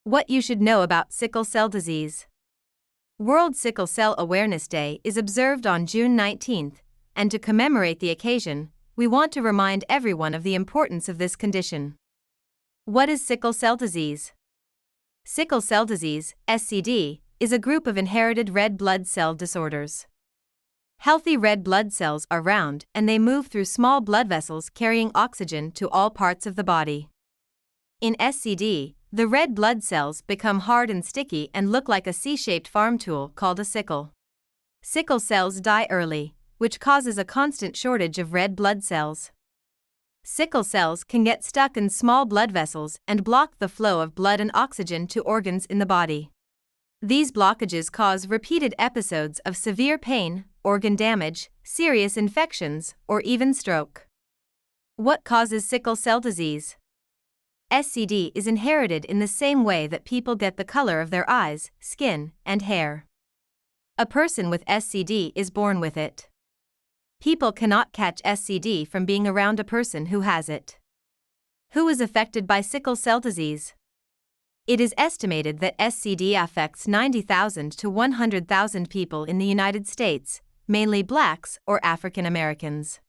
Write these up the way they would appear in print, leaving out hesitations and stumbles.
What you should know about sickle cell disease. World Sickle Cell Awareness Day is observed on June 19, and to commemorate the occasion, we want to remind everyone of the importance of this condition. What is sickle cell disease? Sickle cell disease, SCD, is a group of inherited red blood cell disorders. Healthy red blood cells are round and they move through small blood vessels carrying oxygen to all parts of the body. In SCD, the red blood cells become hard and sticky and look like a C-shaped farm tool called a sickle. Sickle cells die early, which causes a constant shortage of red blood cells. Sickle cells can get stuck in small blood vessels and block the flow of blood and oxygen to organs in the body. These blockages cause repeated episodes of severe pain, organ damage, serious infections, or even stroke. What causes sickle cell disease? SCD is inherited in the same way that people get the color of their eyes, skin, and hair. A person with SCD is born with it. People cannot catch SCD from being around a person who has it. Who is affected by sickle cell disease? It is estimated that SCD affects 90,000 to 100,000 people in the United States, mainly blacks or African Americans.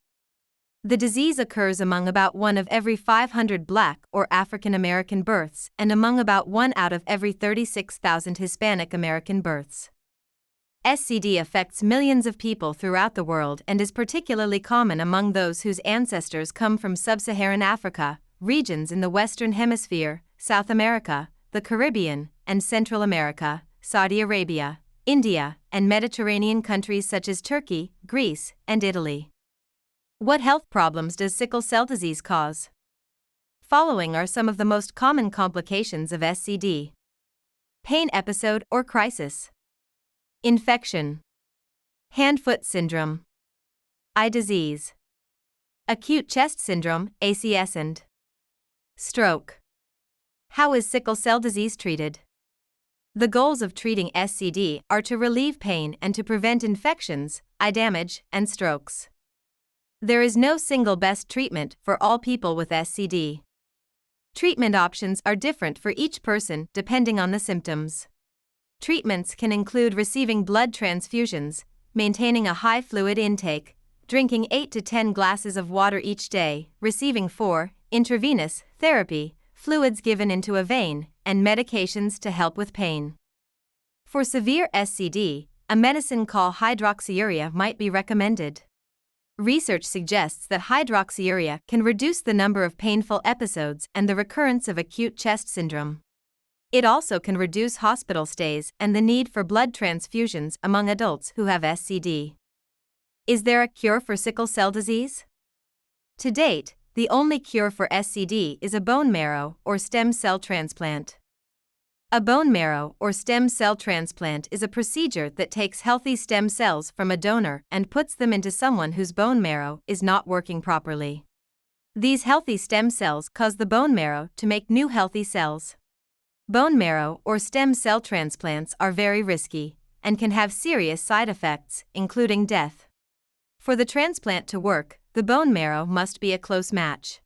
The disease occurs among about 1 of every 500 Black or African American births and among about 1 out of every 36,000 Hispanic American births. SCD affects millions of people throughout the world and is particularly common among those whose ancestors come from sub-Saharan Africa, regions in the Western Hemisphere, South America, the Caribbean, and Central America, Saudi Arabia, India, and Mediterranean countries such as Turkey, Greece, and Italy. What health problems does sickle cell disease cause? Following are some of the most common complications of SCD. Pain episode or crisis. Infection. Hand-foot syndrome. Eye disease. Acute chest syndrome, ACS, and stroke. How is sickle cell disease treated? The goals of treating SCD are to relieve pain and to prevent infections, eye damage, and strokes. There is no single best treatment for all people with SCD. Treatment options are different for each person depending on the symptoms. Treatments can include receiving blood transfusions, maintaining a high fluid intake, drinking 8 to 10 glasses of water each day, receiving 4 intravenous therapy, fluids given into a vein, and medications to help with pain. For severe SCD, a medicine called hydroxyurea might be recommended. Research suggests that hydroxyurea can reduce the number of painful episodes and the recurrence of acute chest syndrome. It also can reduce hospital stays and the need for blood transfusions among adults who have SCD. Is there a cure for sickle cell disease? To date, the only cure for SCD is a bone marrow or stem cell transplant. A bone marrow or stem cell transplant is a procedure that takes healthy stem cells from a donor and puts them into someone whose bone marrow is not working properly. These healthy stem cells cause the bone marrow to make new healthy cells. Bone marrow or stem cell transplants are very risky and can have serious side effects, including death. For the transplant to work, the bone marrow must be a close match.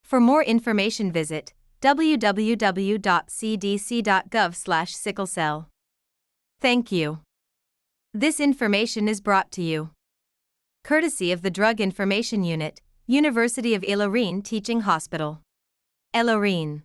For more information, visit www.cdc.gov/sicklecell. Thank you. This information is brought to you courtesy of the Drug Information Unit, University of Ilorin Teaching Hospital. Ilorin.